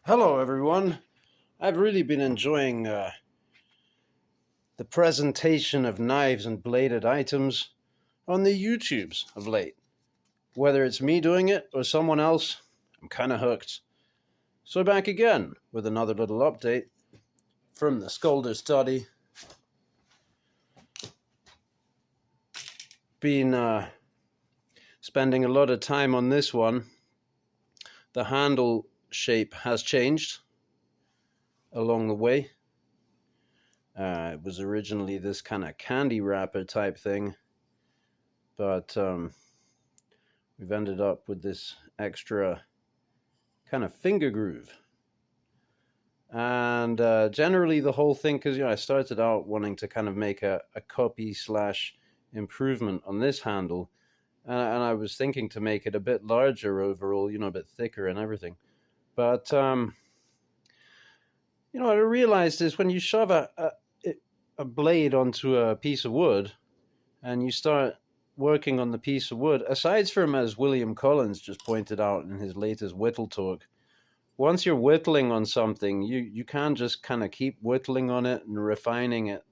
Hello, everyone. I've really been enjoying the presentation of knives and bladed items on the YouTubes of late. Whether it's me doing it or someone else, I'm kind of hooked. So, back again with another little update from the Scolder study. Been spending a lot of time on this one. The handle shape has changed along the way. It was originally this kind of candy wrapper type thing, but we've ended up with this extra kind of finger groove. And generally, the whole thing, because I started out wanting to kind of make a copy slash improvement on this handle, and I was thinking to make it a bit larger overall, a bit thicker and everything. But what I realized is when you shove a blade onto a piece of wood, and you start working on the piece of wood, aside from, as William Collins just pointed out in his latest whittle talk, once you're whittling on something, you can't just kind of keep whittling on it and refining it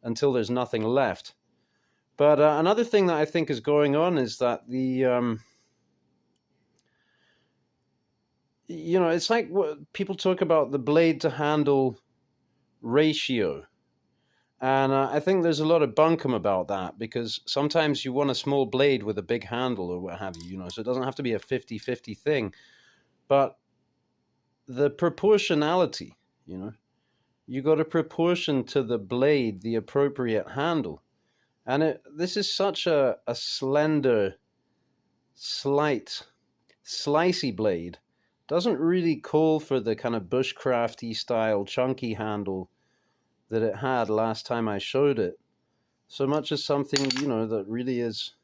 until there's nothing left. But another thing that I think is going on is that it's like what people talk about, the blade to handle ratio. And I think there's a lot of bunkum about that, because sometimes you want a small blade with a big handle or what have you, so it doesn't have to be a 50-50 thing. But the proportionality, you got to proportion to the blade the appropriate handle. And this is such a slender, slight, slicey blade. Doesn't really call for the kind of bushcrafty style chunky handle that it had last time I showed it, so much as something, that really is,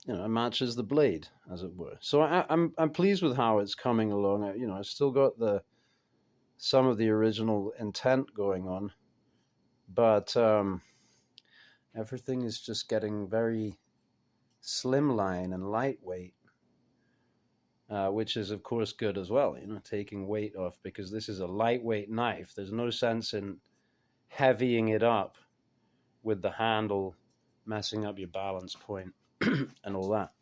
matches the blade, as it were. So I'm pleased with how it's coming along. I've still got some of the original intent going on, but everything is just getting very slimline and lightweight, which is of course good as well, taking weight off, because this is a lightweight knife. There's no sense in heavying it up with the handle messing up your balance point and all that.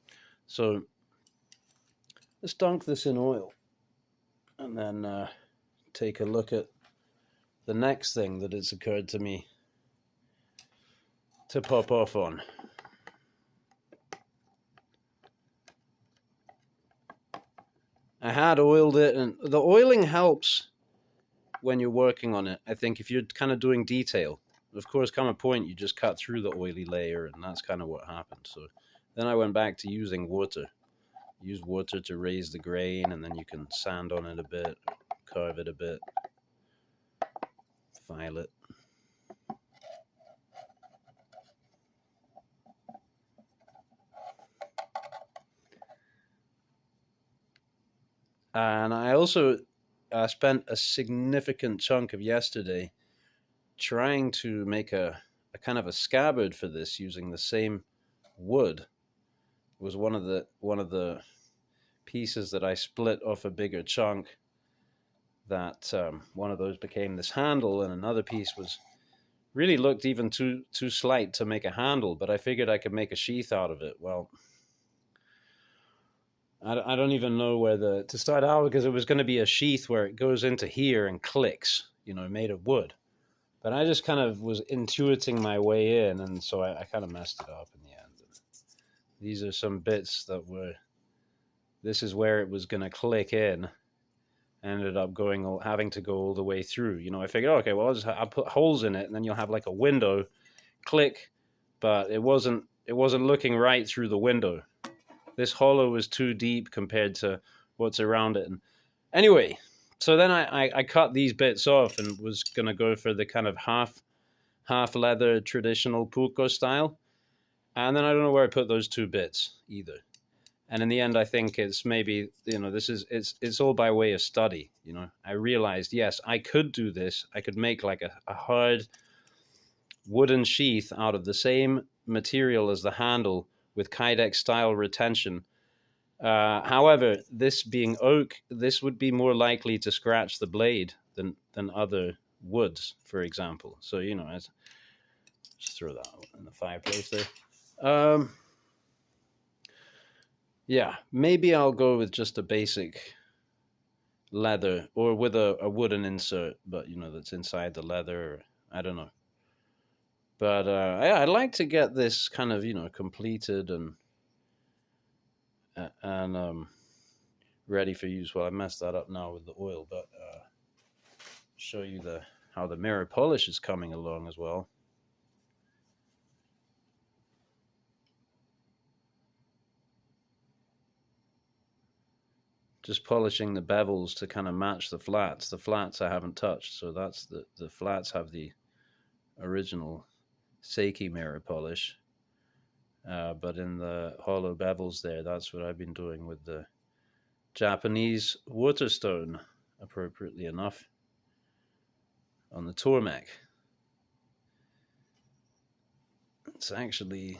So let's dunk this in oil and then take a look at the next thing that has occurred to me to pop off on. I had oiled it, and the oiling helps when you're working on it. I think if you're kind of doing detail, of course, come a point you just cut through the oily layer, and that's kind of what happened. So then I went back to using water. Use water to raise the grain, and then you can sand on it a bit, carve it a bit, file it. And I also spent a significant chunk of yesterday trying to make a kind of a scabbard for this using the same wood. It was one of the pieces that I split off a bigger chunk, that one of those became this handle, and another piece was really looked even too slight to make a handle, but I figured I could make a sheath out of it. Well, I don't even know where to start out, because it was going to be a sheath where it goes into here and clicks, made of wood. But I just kind of was intuiting my way in, and so I kind of messed it up in the end. These are some bits this is where it was going to click in. Ended up having to go all the way through. I figured, okay, well, I'll put holes in it, and then you'll have like a window, click, but it wasn't looking right through the window. This hollow was too deep compared to what's around it. And anyway, so then I cut these bits off and was going to go for the kind of half leather traditional pulko style. And then I don't know where I put those two bits either. And in the end, I think it's maybe, it's all by way of study. I realized, yes, I could do this. I could make like a hard wooden sheath out of the same material as the handle, with Kydex style retention, However, this being oak, this would be more likely to scratch the blade than other woods, for example. So, you know, just throw that in the fireplace there. Yeah, maybe I'll go with just a basic leather, or with a wooden insert, but you know, that's inside the leather. Or, I don't know. But I'd like to get this kind of, you know, completed and ready for use. Well, I messed that up now with the oil, but show you how the mirror polish is coming along as well. Just polishing the bevels to kind of match the flats. The flats I haven't touched, so that's the flats have the original Seiki mirror polish. But in the hollow bevels there, that's what I've been doing with the Japanese Waterstone, appropriately enough, on the Tormek. It's actually,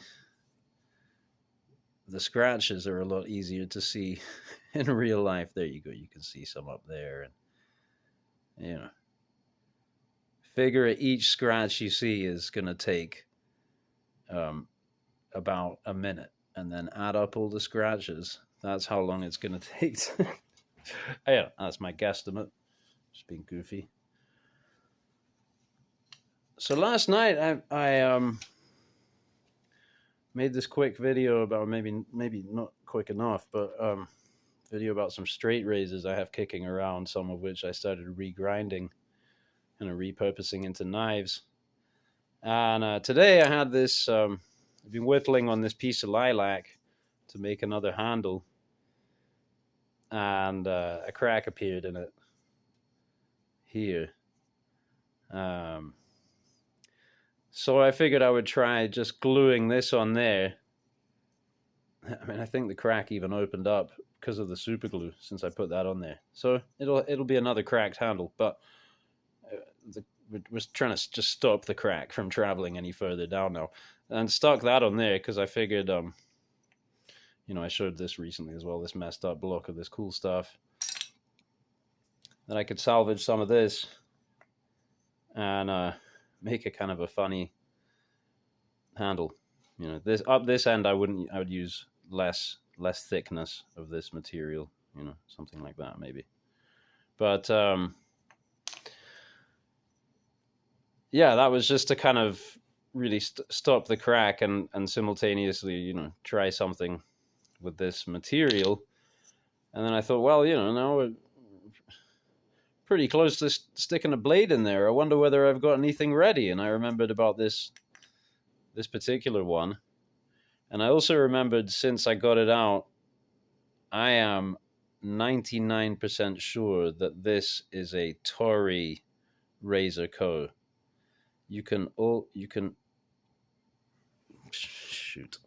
the scratches are a lot easier to see in real life. There you go, you can see some up there, and you know, figure each scratch you see is going to take about a minute, and then add up all the scratches. That's how long it's going to take. Yeah, that's my guesstimate. Just being goofy. So last night I made this quick video about, maybe not quick enough, but video about some straight razors I have kicking around, some of which I started regrinding and repurposing into knives. And today I had this, I've been whittling on this piece of lilac to make another handle, and a crack appeared in it here. So I figured I would try just gluing this on there. I mean, I think the crack even opened up because of the super glue since I put that on there. So it'll be another cracked handle, but we're trying to just stop the crack from traveling any further down now, and stuck that on there because I figured, you know, I showed this recently as well, this messed up block of this cool stuff, that I could salvage some of this and make a kind of a funny handle. You know, this end I would use less thickness of this material, you know, something like that maybe. But yeah, that was just to kind of really stop the crack and simultaneously, you know, try something with this material. And then I thought, well, you know, now we're pretty close to sticking a blade in there. I wonder whether I've got anything ready. And I remembered about this particular one. And I also remembered, since I got it out, I am 99% sure that this is a Torii Razor Co. You can shoot.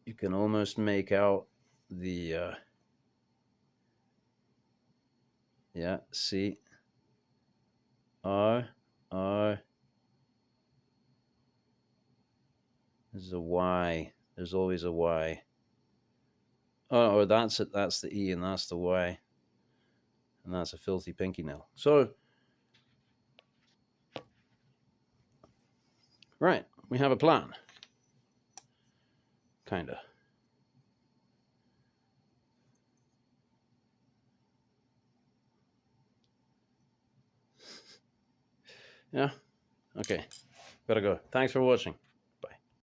You can almost make out the yeah, see, R. There's a Y. There's always a Y. Oh, that's it. That's the E, and that's the Y, and that's a filthy pinky nail. So, right, we have a plan. Kinda. Yeah. Okay. Gotta go. Thanks for watching.